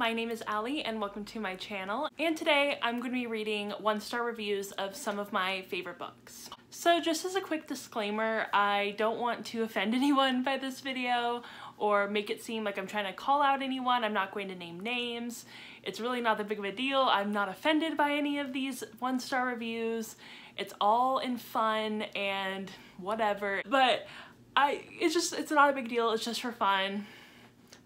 my name is Allie and welcome to my channel, and today I'm going to be reading one-star reviews of some of my favorite books. So just as a quick disclaimer, I don't want to offend anyone by this video or make it seem like I'm trying to call out anyone. I'm not going to name names. It's really not that big of a deal. I'm not offended by any of these one-star reviews. It's all in fun and whatever, but it's not a big deal. It's just for fun.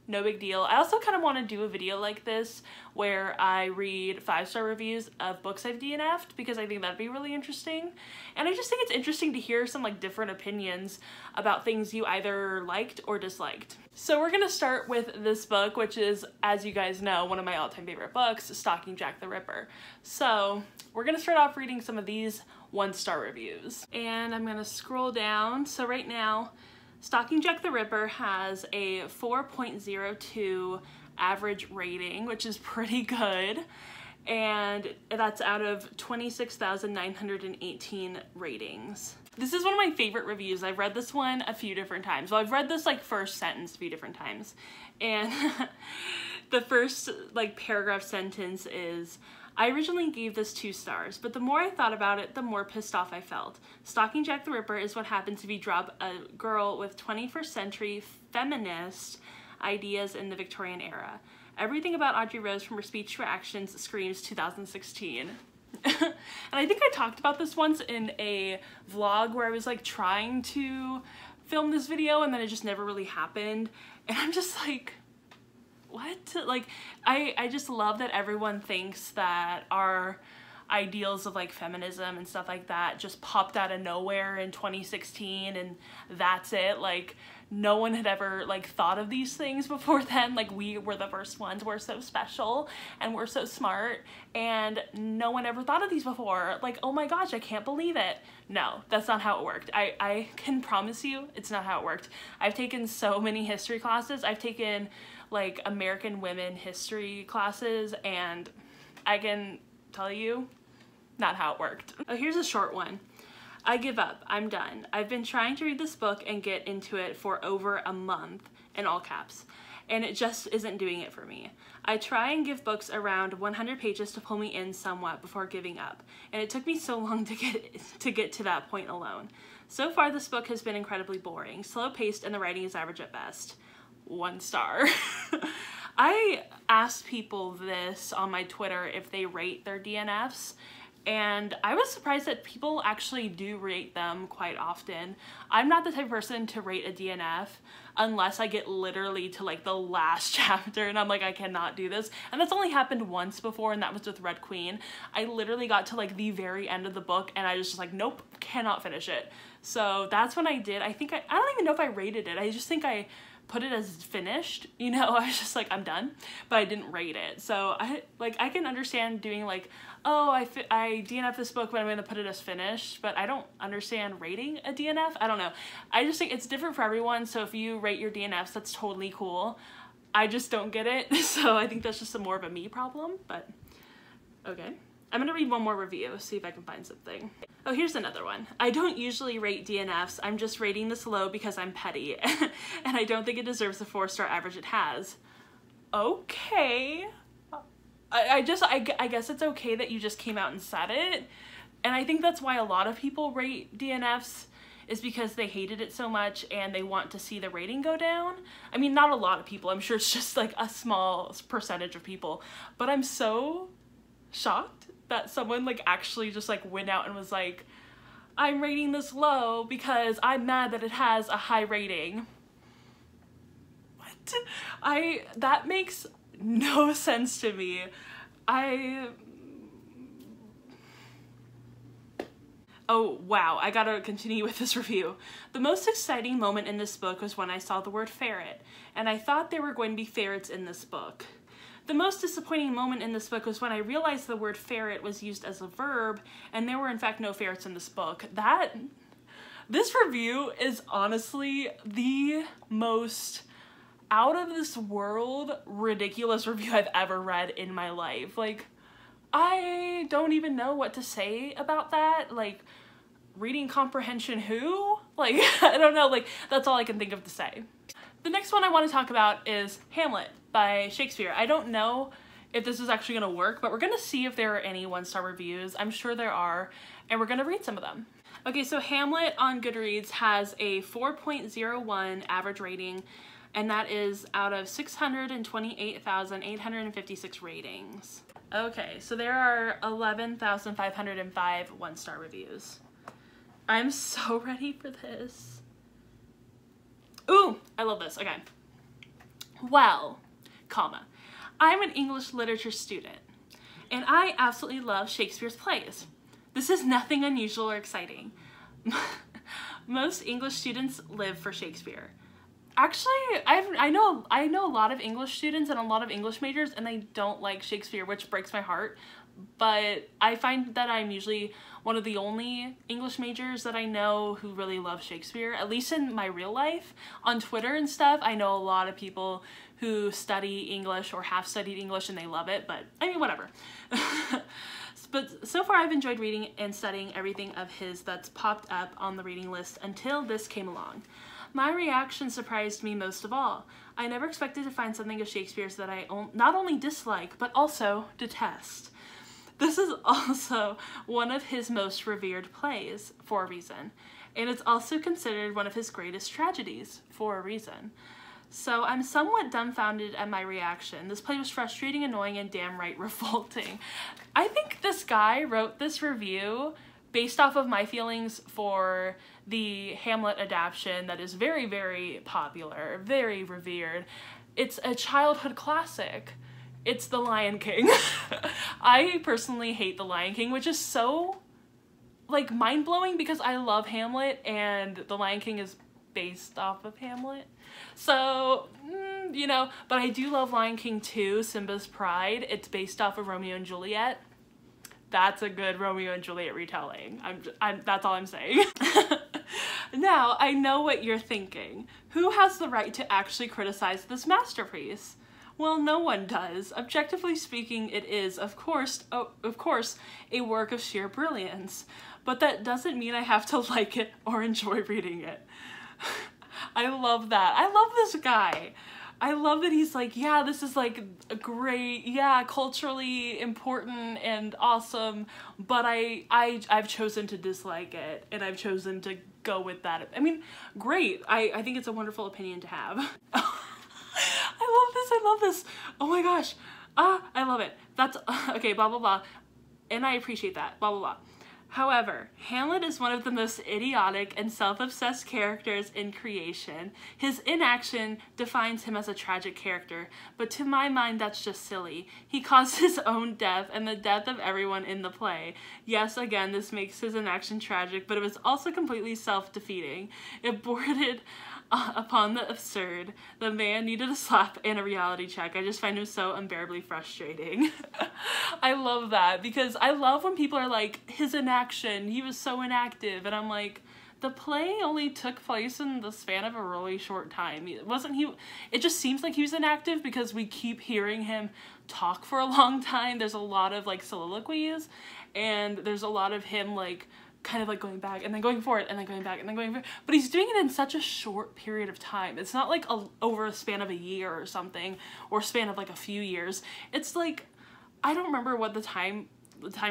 No big deal. I also kind of want to do a video like this where I read 5-star reviews of books I've DNF'd because I think that'd be really interesting. And I just think it's interesting to hear some different opinions about things you either liked or disliked. So we're gonna start with this book, which is, as you guys know, one of my all-time favorite books, Stalking Jack the Ripper. So we're gonna start off reading some of these 1-star reviews. And I'm gonna scroll down. So right now, Stalking Jack the Ripper has a 4.02 average rating, which is pretty good, and that's out of 26,918 ratings. This is one of my favorite reviews. I've read this one a few different times. Well, I've read this first sentence a few different times, and the first paragraph sentence is, I originally gave this 2 stars, but the more I thought about it, the more pissed off I felt. Stalking Jack the Ripper is what happens if you drop a girl with 21st century feminist ideas in the Victorian era. Everything about Audrey Rose, from her speech to her actions, screams 2016. And I think I talked about this once in a vlog where I was trying to film this video and then it just never really happened. And I'm just what? I just love that everyone thinks that our ideals of feminism and stuff like that just popped out of nowhere in 2016 and that's it. No one had ever thought of these things before then. We were the first ones. We're so special and we're so smart and no one ever thought of these before. Oh my gosh, I can't believe it. No, that's not how it worked. I can promise you it's not how it worked. I've taken so many history classes. I've taken American women history classes and I can tell you not how it worked. Oh, here's a short one. I give up. I'm done. I've been trying to read this book and get into it for over a month, in all caps, and it just isn't doing it for me. I try and give books around 100 pages to pull me in somewhat before giving up, and it took me so long to get to that point alone. So far, this book has been incredibly boring, slow-paced, and the writing is average at best. 1 star. I asked people this on my Twitter if they rate their DNFs, and I was surprised that people actually do rate them quite often. I'm not the type of person to rate a DNF unless I get literally to the last chapter and I'm I cannot do this. And that's only happened once before, and that was with Red Queen. I literally got to the very end of the book and I was just nope, cannot finish it. So that's when I did. I don't even know if I rated it. I just think I put it as finished, I was just I'm done, but I didn't rate it. So I can understand doing oh, I DNF this book, but I'm gonna put it as finished, but I don't understand rating a DNF. I don't know. I just think it's different for everyone, so if you rate your DNFs, that's totally cool. I just don't get it, so I think that's just more of a me problem, but okay. I'm gonna read one more review, see if I can find something. Oh, here's another one. I don't usually rate DNFs, I'm just rating this low because I'm petty, and I don't think it deserves the 4-star average it has. Okay. I guess it's okay that you just came out and said it, and I think that's why a lot of people rate DNFs, is because they hated it so much and they want to see the rating go down. I mean, not a lot of people, I'm sure it's just a small percentage of people, but I'm so shocked that someone actually just went out and was I'm rating this low because I'm mad that it has a high rating. What? That makes no sense to me. Oh wow, I gotta continue with this review. The most exciting moment in this book was when I saw the word ferret, and I thought there were going to be ferrets in this book. The most disappointing moment in this book was when I realized the word ferret was used as a verb, and there were in fact no ferrets in this book. This review is honestly the most out of this world ridiculous review I've ever read in my life. I don't even know what to say about that. Reading comprehension who? I don't know, that's all I can think of to say. The next one I want to talk about is Hamlet by Shakespeare. I don't know if this is actually going to work, but we're going to see if there are any 1-star reviews. I'm sure there are, and we're going to read some of them. Okay, so Hamlet on Goodreads has a 4.01 average rating, and that is out of 628,856 ratings. Okay, so there are 11,505 1-star reviews. I'm so ready for this. Ooh, I love this. Okay. Well, comma, I'm an English literature student, and I absolutely love Shakespeare's plays. This is nothing unusual or exciting. Most English students live for Shakespeare. Actually, I know a lot of English students and a lot of English majors, and they don't like Shakespeare, which breaks my heart. But I find that I'm usually one of the only English majors that I know who really love Shakespeare, at least in my real life. On Twitter and stuff, I know a lot of people who study English or have studied English and they love it, but I mean, whatever. But so far I've enjoyed reading and studying everything of his that's popped up on the reading list until this came along. My reaction surprised me most of all. I never expected to find something of Shakespeare's that I not only dislike, but also detest. This is also one of his most revered plays, for a reason, and it's also considered one of his greatest tragedies, for a reason. So I'm somewhat dumbfounded at my reaction. This play was frustrating, annoying, and damn right revolting. I think this guy wrote this review based off of my feelings for the Hamlet adaptation that is very, very popular, very revered. It's a childhood classic. It's The Lion King. I personally hate The Lion King, which is so, like, mind-blowing because I love Hamlet and The Lion King is based off of Hamlet. So, you know, but I do love Lion King 2, Simba's Pride. It's based off of Romeo and Juliet. That's a good Romeo and Juliet retelling. That's all I'm saying. Now, I know what you're thinking. Who has the right to actually criticize this masterpiece? Well, no one does. Objectively speaking, it is, of course, a work of sheer brilliance. But that doesn't mean I have to like it or enjoy reading it. I love that. I love this guy. I love that he's like, yeah, this is like a great, yeah, culturally important and awesome, but I've chosen to dislike it, and I've chosen to go with that. I mean, great. I think it's a wonderful opinion to have. I love this. Oh my gosh. I love it. That's, okay, blah, blah, blah. And I appreciate that, blah, blah, blah. However, Hamlet is one of the most idiotic and self-obsessed characters in creation. His inaction defines him as a tragic character, but to my mind that's just silly. He caused his own death and the death of everyone in the play. Yes, again, this makes his inaction tragic, but it was also completely self-defeating. It bordered upon the absurd. The man needed a slap and a reality check. I just find him so unbearably frustrating. I love that because I love when people are like, his inaction, he was so inactive, and I'm like, the play only took place in the span of a really short time. It just seems like he was inactive because we keep hearing him talk for a long time. There's a lot of like soliloquies, and there's a lot of him like kind of like going back and then going forward and then going back and then going forward, but he's doing it in such a short period of time. It's not like over a span of a year or something, or span of like a few years. It's like, I don't remember what the time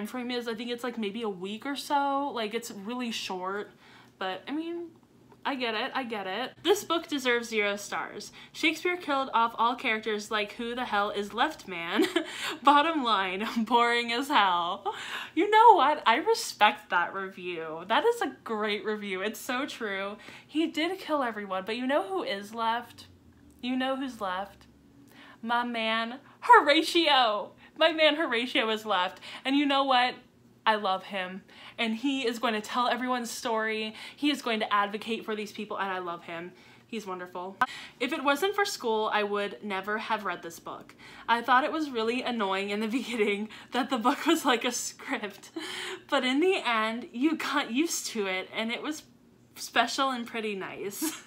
frame is. I think it's like maybe a week or so. Like, it's really short, but I mean, I get it. This book deserves 0 stars. Shakespeare killed off all characters like who the hell is left man? Bottom line, boring as hell. You know what? I respect that review. That is a great review. It's so true. He did kill everyone, but you know who is left? You know who's left? My man, Horatio. My man Horatio is left. And you know what? I love him, and he is going to tell everyone's story. He is going to advocate for these people, and I love him. He's wonderful. If it wasn't for school, I would never have read this book. I thought it was really annoying in the beginning that the book was like a script, but in the end, you got used to it, and it was special and pretty nice.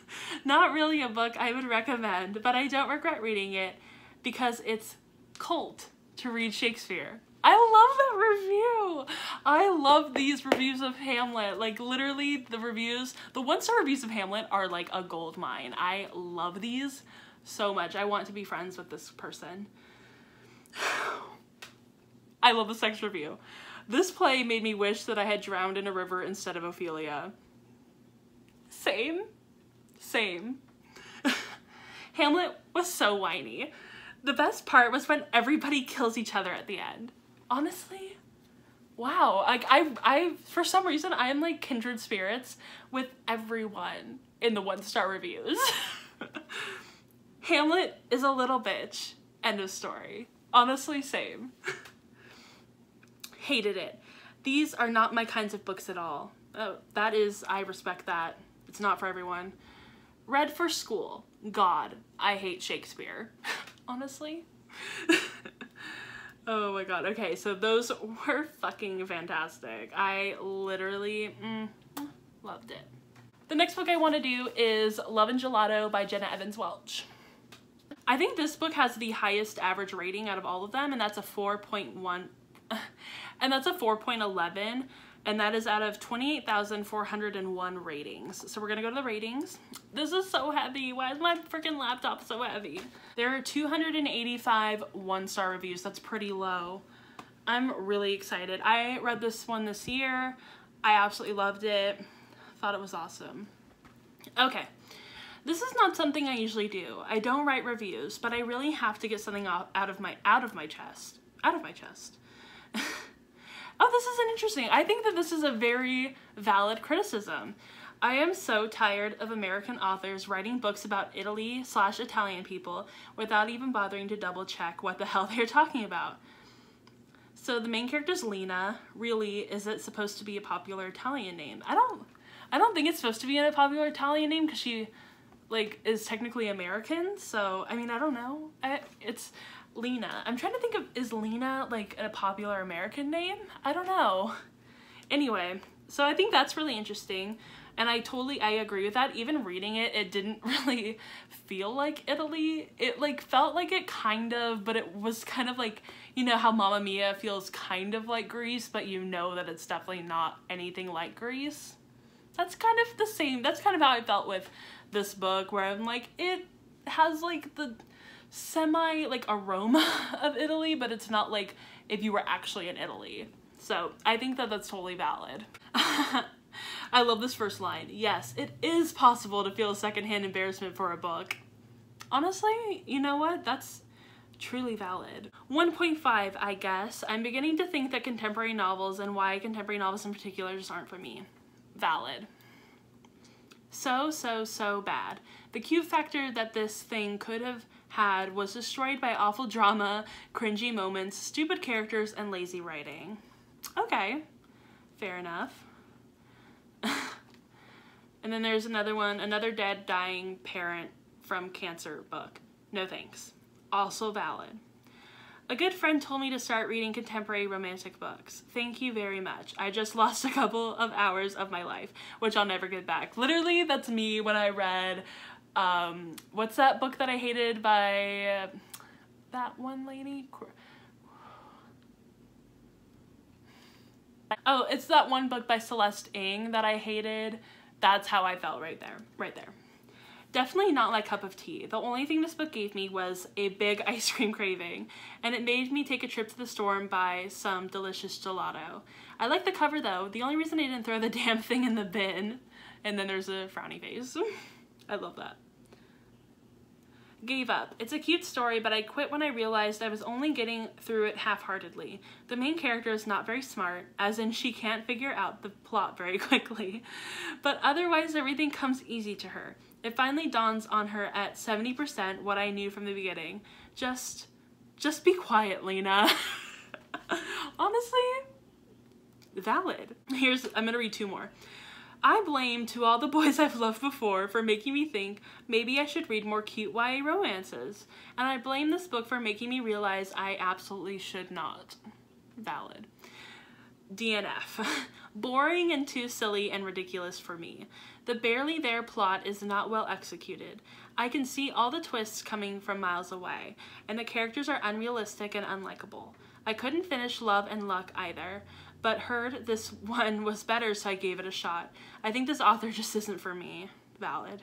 Not really a book I would recommend, but I don't regret reading it because it's cult to read Shakespeare. I love that review. I love these reviews of Hamlet. Like literally the reviews, the 1-star reviews of Hamlet are like a gold mine. I love these so much. I want to be friends with this person. I love this next review. This play made me wish that I had drowned in a river instead of Ophelia. Same. Same. Hamlet was so whiny. The best part was when everybody kills each other at the end. Honestly, wow. Like I for some reason I am like kindred spirits with everyone in the 1-star reviews. Hamlet is a little bitch. End of story. Honestly, same. Hated it. These are not my kinds of books at all. Oh, that is, I respect that. It's not for everyone. Read for school. God, I hate Shakespeare. Honestly. Oh my god. Okay, so those were fucking fantastic. I literally loved it. The next book I want to do is Love and Gelato by Jenna Evans Welch. I think this book has the highest average rating out of all of them, and that's a 4.1 and that's a 4.11, and that is out of 28,401 ratings. So we're gonna go to the ratings. This is so heavy. Why is my freaking laptop so heavy? There are 285 1-star reviews. That's pretty low. I'm really excited. I read this one this year. I absolutely loved it. Thought it was awesome. Okay. This is not something I usually do. I don't write reviews, but I really have to get something out of my chest. Oh, this is interesting. I think that this is a very valid criticism. I am so tired of American authors writing books about Italy/Italian people without even bothering to double check what the hell they're talking about. So the main character is Lena. Really, is it supposed to be a popular Italian name? I don't think it's supposed to be a popular Italian name because she like is technically American. So I mean, I don't know. It's Lena. I'm trying to think of, is Lena like a popular American name? I don't know. Anyway, so I think that's really interesting, and I agree with that. Even reading it, it didn't really feel like Italy. It like felt like it kind of, but it was kind of like, you know how Mamma Mia feels kind of like Greece, but you know that it's definitely not anything like Greece. That's kind of the same. That's kind of how I felt with this book, where I'm like, it has like the semi like aroma of Italy, but it's not like if you were actually in Italy. So I think that that's totally valid. I love this first line. Yes, it is possible to feel secondhand embarrassment for a book. Honestly, you know what? That's truly valid. 1.5, I guess. I'm beginning to think that contemporary novels, and why contemporary novels in particular, just aren't for me. Valid. So bad. The cute factor that this thing could have had was destroyed by awful drama, cringy moments, stupid characters, and lazy writing. Okay, fair enough. And then there's another one, another dead, dying parent from cancer book. No thanks. Also valid. A good friend told me to start reading contemporary romantic books. Thank you very much. I just lost a couple of hours of my life, which I'll never get back. Literally, that's me when I read, what's that book that I hated by that one lady? Oh, it's that one book by Celeste Ng that I hated. That's how I felt right there. Definitely not my cup of tea. The only thing this book gave me was a big ice cream craving, and it made me take a trip to the store and buy some delicious gelato. I like the cover though. The only reason I didn't throw the damn thing in the bin, and then there's a frowny face. I love that. Gave up. It's a cute story, but I quit when I realized I was only getting through it half-heartedly. The main character is not very smart, as in she can't figure out the plot very quickly, but otherwise everything comes easy to her. It finally dawns on her at 70% what I knew from the beginning. Just be quiet, Lena. Honestly, valid. I'm gonna read 2 more. I blame To All the Boys I've Loved Before for making me think maybe I should read more cute YA romances, and I blame this book for making me realize I absolutely should not. Valid. DNF. Boring and too silly and ridiculous for me. The barely there plot is not well executed. I can see all the twists coming from miles away, and the characters are unrealistic and unlikable. I couldn't finish Love and Luck either, but heard this one was better, so I gave it a shot. I think this author just isn't for me. Valid.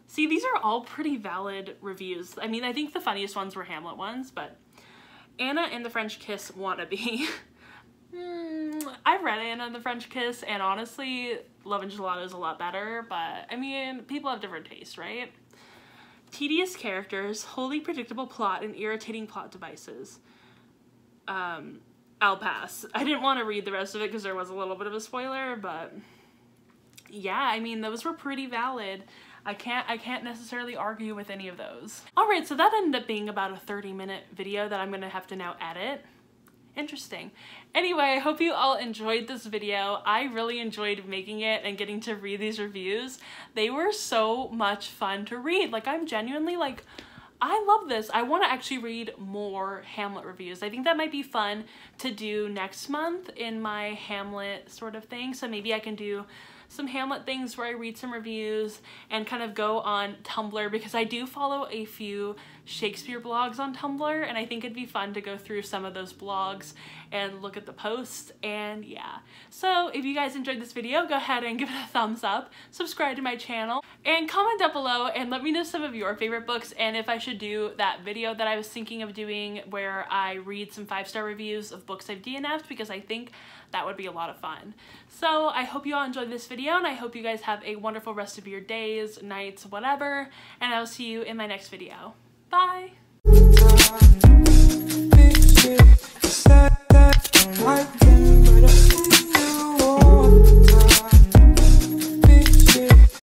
See, these are all pretty valid reviews. I mean, I think the funniest ones were Hamlet ones, but Anna and the French Kiss wannabe. I've read Anna and the French Kiss, and honestly, Love and Gelato is a lot better, but I mean, people have different tastes, right? Tedious characters, wholly predictable plot, and irritating plot devices. I'll pass. I didn't want to read the rest of it because there was a little bit of a spoiler, but yeah, I mean, those were pretty valid. I can't necessarily argue with any of those. Alright, so that ended up being about a 30-minute video that I'm gonna have to now edit. Interesting. Anyway, I hope you all enjoyed this video. I really enjoyed making it and getting to read these reviews. They were so much fun to read. Like, I'm genuinely like, I love this. I want to actually read more Hamlet reviews. I think that might be fun to do next month in my Hamlet sort of thing. So maybe I can do some Hamlet things where I read some reviews and kind of go on Tumblr, because I do follow a few Shakespeare blogs on Tumblr, and I think it'd be fun to go through some of those blogs and look at the posts, and yeah. So if you guys enjoyed this video, go ahead and give it a thumbs up, subscribe to my channel, and comment down below and let me know some of your favorite books, and if I should do that video that I was thinking of doing where I read some 5-star reviews of books I've DNF'd, because I think that would be a lot of fun. So I hope you all enjoyed this video, and I hope you guys have a wonderful rest of your days, nights, whatever, and I will see you in my next video. Bye! Like him, but